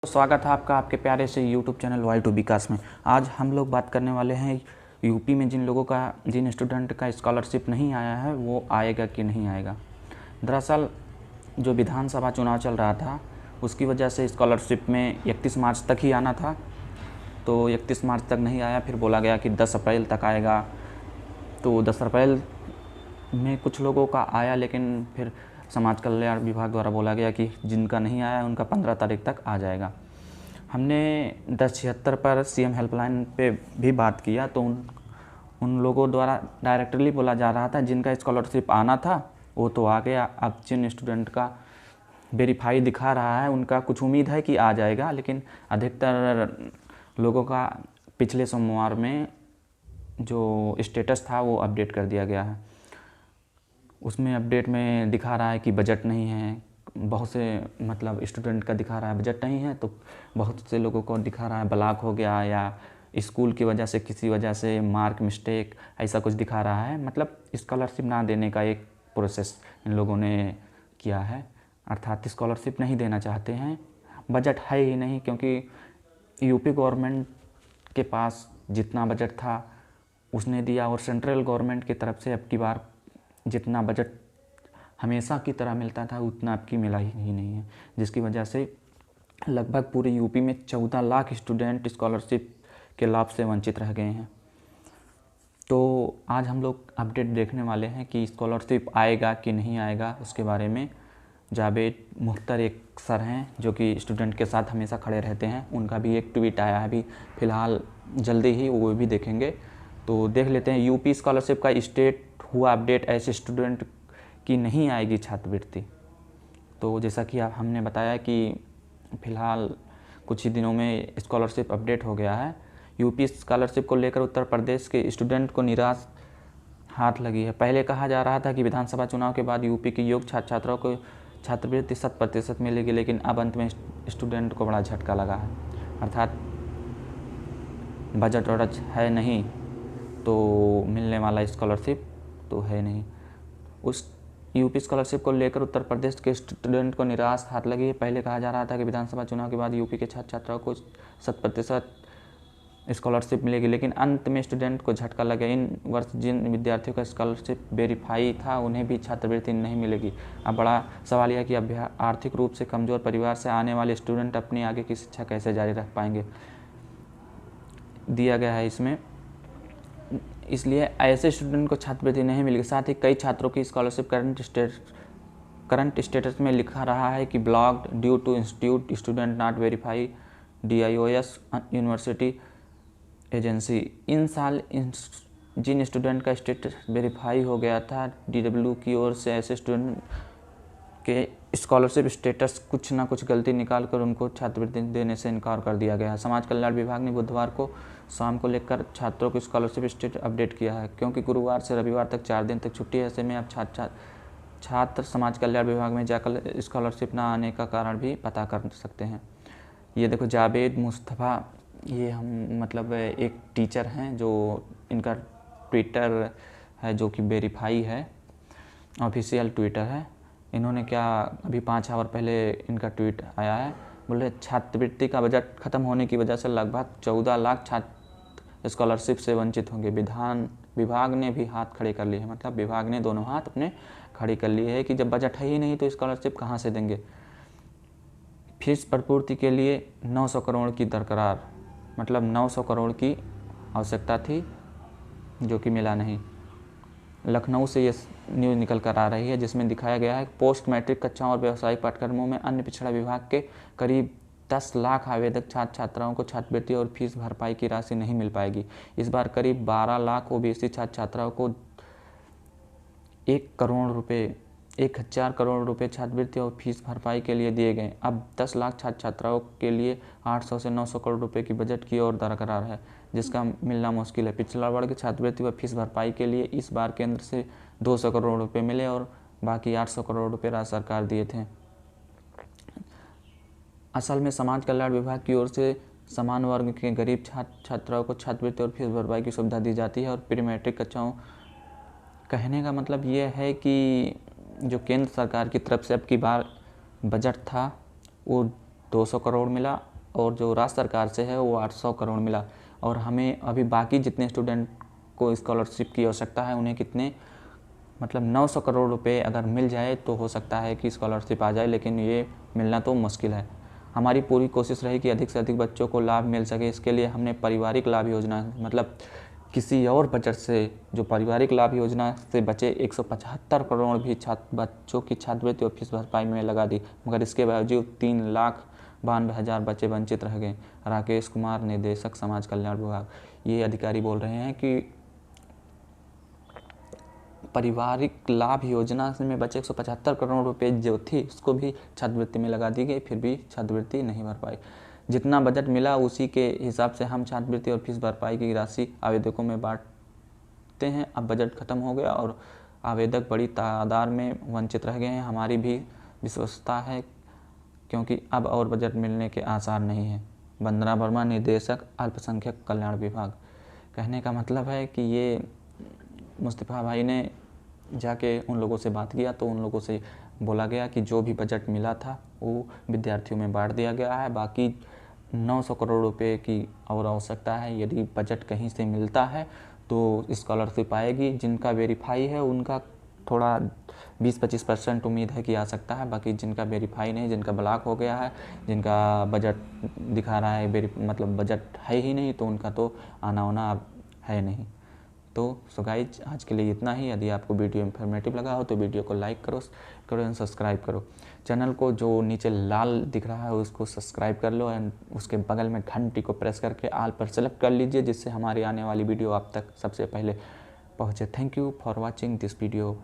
स्वागत है आपका आपके प्यारे से यूट्यूब चैनल वाई टू विकास में। आज हम लोग बात करने वाले हैं यूपी में जिन स्टूडेंट का स्कॉलरशिप नहीं आया है वो आएगा कि नहीं आएगा। दरअसल जो विधानसभा चुनाव चल रहा था उसकी वजह से स्कॉलरशिप में 31 मार्च तक ही आना था, तो 31 मार्च तक नहीं आया। फिर बोला गया कि 10 अप्रैल तक आएगा, तो 10 अप्रैल में कुछ लोगों का आया, लेकिन फिर समाज कल्याण विभाग द्वारा बोला गया कि जिनका नहीं आया उनका 15 तारीख तक आ जाएगा। हमने 1076 पर सीएम हेल्पलाइन पे भी बात किया, तो उन लोगों द्वारा डायरेक्टली बोला जा रहा था जिनका स्कॉलरशिप आना था वो तो आ गया। अब जिन स्टूडेंट का वेरीफाई दिखा रहा है उनका कुछ उम्मीद है कि आ जाएगा, लेकिन अधिकतर लोगों का पिछले सोमवार में जो स्टेटस था वो अपडेट कर दिया गया है। उसमें अपडेट में दिखा रहा है कि बजट नहीं है, बहुत से स्टूडेंट का दिखा रहा है बजट नहीं है, तो बहुत से लोगों को दिखा रहा है ब्लॉक हो गया या स्कूल की वजह से किसी वजह से मार्क मिस्टेक ऐसा कुछ दिखा रहा है। मतलब स्कॉलरशिप ना देने का एक प्रोसेस इन लोगों ने किया है, अर्थात स्कॉलरशिप नहीं देना चाहते हैं। बजट है ही नहीं, क्योंकि यूपी गवर्नमेंट के पास जितना बजट था उसने दिया और सेंट्रल गवर्नमेंट की तरफ से अब की बार जितना बजट हमेशा की तरह मिलता था उतना अब की मिला ही नहीं है, जिसकी वजह से लगभग पूरे यूपी में 14 लाख स्टूडेंट स्कॉलरशिप के लाभ से वंचित रह गए हैं। तो आज हम लोग अपडेट देखने वाले हैं कि स्कॉलरशिप आएगा कि नहीं आएगा। उसके बारे में जावेद मुख्तर एक सर हैं जो कि स्टूडेंट के साथ हमेशा खड़े रहते हैं, उनका भी एक ट्वीट आया है अभी फ़िलहाल, जल्दी ही वो भी देखेंगे। तो देख लेते हैं। यूपी स्कॉलरशिप का स्टेट हुआ अपडेट, ऐसे स्टूडेंट की नहीं आएगी छात्रवृत्ति। तो जैसा कि हमने बताया कि फ़िलहाल कुछ ही दिनों में स्कॉलरशिप अपडेट हो गया है। यूपी स्कॉलरशिप को लेकर उत्तर प्रदेश के स्टूडेंट को निराश हाथ लगी है। पहले कहा जा रहा था कि विधानसभा चुनाव के बाद यूपी के योग्य छात्राओं को छात्रवृत्ति 100% मिलेगी, लेकिन अब अंत में स्टूडेंट को बड़ा झटका लगा है। अर्थात बजट और है नहीं तो मिलने वाला स्कॉलरशिप तो है नहीं। उस यूपी स्कॉलरशिप को लेकर उत्तर प्रदेश के स्टूडेंट को निराश हाथ लगी है। पहले कहा जा रहा था कि विधानसभा चुनाव के बाद यूपी के छात्र छात्राओं को 100% स्कॉलरशिप मिलेगी, लेकिन अंत में स्टूडेंट को झटका लगा। इन वर्ष जिन विद्यार्थियों का स्कॉलरशिप वेरीफाई था उन्हें भी छात्रवृत्ति नहीं मिलेगी। अब बड़ा सवाल यह कि अब आर्थिक रूप से कमज़ोर परिवार से आने वाले स्टूडेंट अपनी आगे की शिक्षा कैसे जारी रख पाएंगे, दिया गया है इसमें। इसलिए ऐसे स्टूडेंट को छात्रवृत्ति नहीं मिलेगी। साथ ही कई छात्रों की स्कॉलरशिप करंट स्टेटस में लिखा रहा है कि blocked due to institute student not verify DIOS university agency. इन साल जिन स्टूडेंट का स्टेटस वेरीफाई हो गया था DW की ओर से, ऐसे स्टूडेंट के स्कॉलरशिप स्टेटस कुछ ना कुछ गलती निकाल कर उनको छात्रवृत्ति देने से इनकार कर दिया गया है। समाज कल्याण विभाग ने बुधवार को शाम को लेकर छात्रों को स्कॉलरशिप स्टेटस अपडेट किया है, क्योंकि गुरुवार से रविवार तक 4 दिन तक छुट्टी है। ऐसे में अब छात्र समाज कल्याण विभाग में जाकर स्कॉलरशिप ना आने का कारण भी पता कर सकते हैं। ये देखो जावेद मुस्तफ़ा, ये हम एक टीचर हैं जो इनका ट्विटर है जो कि वेरीफाई है, ऑफिशियल ट्विटर है। इन्होंने क्या अभी 5 आवर पहले इनका ट्वीट आया है, बोले छात्रवृत्ति का बजट खत्म होने की वजह से लगभग 14 लाख छात्र स्कॉलरशिप से वंचित होंगे। विभाग ने भी हाथ खड़े कर लिए हैं, मतलब विभाग ने दोनों हाथ अपने खड़े कर लिए हैं कि जब बजट है ही नहीं तो स्कॉलरशिप कहाँ से देंगे। फीस प्रतिपूर्ति के लिए 900 करोड़ की दरकरार, मतलब 900 करोड़ की आवश्यकता थी जो कि मिला नहीं। लखनऊ से ये न्यूज़ निकल कर आ रही है, जिसमें दिखाया गया है पोस्ट मैट्रिक कक्षाओं और व्यावसायिक पाठ्यक्रमों में अन्य पिछड़ा विभाग के करीब 10 लाख आवेदक छात्र छात्राओं को छात्रवृत्ति और फीस भरपाई की राशि नहीं मिल पाएगी। इस बार करीब 12 लाख ओबीसी छात्र छात्राओं को 1,000 करोड़ रुपए छात्रवृत्ति और फीस भरपाई के लिए दिए गए। अब 10 लाख छात्र छात्राओं के लिए 800 से 900 करोड़ रुपए की बजट की ओर दरकरार है, जिसका मिलना मुश्किल है। पिछला वर्ग छात्रवृत्ति व फीस भरपाई के लिए इस बार केंद्र से 200 करोड़ रुपए मिले और बाकी 800 करोड़ रुपए राज्य सरकार दिए थे। असल में समाज कल्याण विभाग की ओर से समान वर्ग के गरीब छात्र छात्राओं को छात्रवृत्ति और फीस भरपाई की सुविधा दी जाती है। और प्री मैट्रिक कक्षाओं, कहने का मतलब ये है कि जो केंद्र सरकार की तरफ से अब की बार बजट था वो 200 करोड़ मिला और जो राज्य सरकार से है वो 800 करोड़ मिला। और हमें अभी बाकी जितने स्टूडेंट को स्कॉलरशिप की आवश्यकता है उन्हें कितने मतलब 900 करोड़ रुपए अगर मिल जाए तो हो सकता है कि स्कॉलरशिप आ जाए, लेकिन ये मिलना तो मुश्किल है। हमारी पूरी कोशिश रही कि अधिक से अधिक बच्चों को लाभ मिल सके। इसके लिए हमने पारिवारिक लाभ योजना मतलब किसी और बजट से जो पारिवारिक लाभ योजना से बचे 175 करोड़ भी बच्चों की छात्रवृत्ति और फीस भरपाई में लगा दी, मगर इसके बावजूद 3,92,000 बच्चे वंचित रह गए। राकेश कुमार, निदेशक समाज कल्याण विभाग, ये अधिकारी बोल रहे हैं कि पारिवारिक लाभ योजना में बचे 175 करोड़ रुपए जो थी उसको भी छात्रवृत्ति में लगा दी गई, फिर भी छात्रवृत्ति नहीं भर पाई। जितना बजट मिला उसी के हिसाब से हम छात्रवृत्ति और फीस भरपाई की राशि आवेदकों में बांटते हैं। अब बजट खत्म हो गया और आवेदक बड़ी तादाद में वंचित रह गए हैं। हमारी भी विश्वसता है क्योंकि अब और बजट मिलने के आसार नहीं हैं। वंदना वर्मा, निदेशक अल्पसंख्यक कल्याण विभाग। कहने का मतलब है कि ये मुस्तफ़ा भाई ने जाके उन लोगों से बात किया तो उन लोगों से बोला गया कि जो भी बजट मिला था वो विद्यार्थियों में बांट दिया गया है, बाकी 900 करोड़ रुपए की और आवश्यकता है। यदि बजट कहीं से मिलता है तो स्कॉलरशिप आएगी। जिनका वेरीफाई है उनका थोड़ा 20-25% उम्मीद है कि आ सकता है, बाकी जिनका वेरीफाई नहीं, जिनका ब्लॉक हो गया है, जिनका बजट दिखा रहा है मतलब बजट है ही नहीं, तो उनका तो आना होना अब है नहीं। तो सो गाइज आज के लिए इतना ही। यदि आपको वीडियो इन्फॉर्मेटिव लगा हो तो वीडियो को लाइक करो एंड सब्सक्राइब करो। चैनल को जो नीचे लाल दिख रहा है उसको सब्सक्राइब कर लो एंड उसके बगल में घंटी को प्रेस करके ऑल पर सेलेक्ट कर लीजिए, जिससे हमारी आने वाली वीडियो आप तक सबसे पहले पहुँचे। Thank you for watching this video.